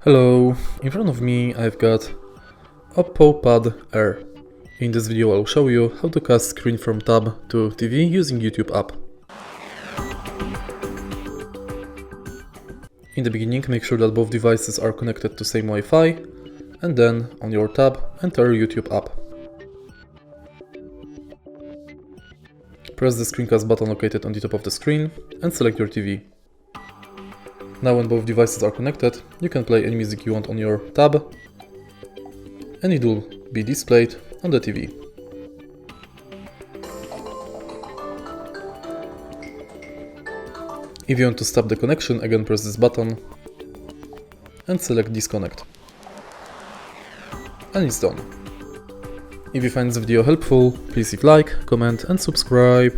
Hello, in front of me I've got OPPO Pad Air. In this video I'll show you how to cast screen from tab to TV using YouTube app. In the beginning, make sure that both devices are connected to same Wi-Fi, and then on your tab enter YouTube app. Press the screencast button located on the top of the screen and select your TV. Now when both devices are connected, you can play any music you want on your tab, and it will be displayed on the TV. If you want to stop the connection, again press this button and select disconnect. And it's done. If you find this video helpful, please leave like, comment and subscribe.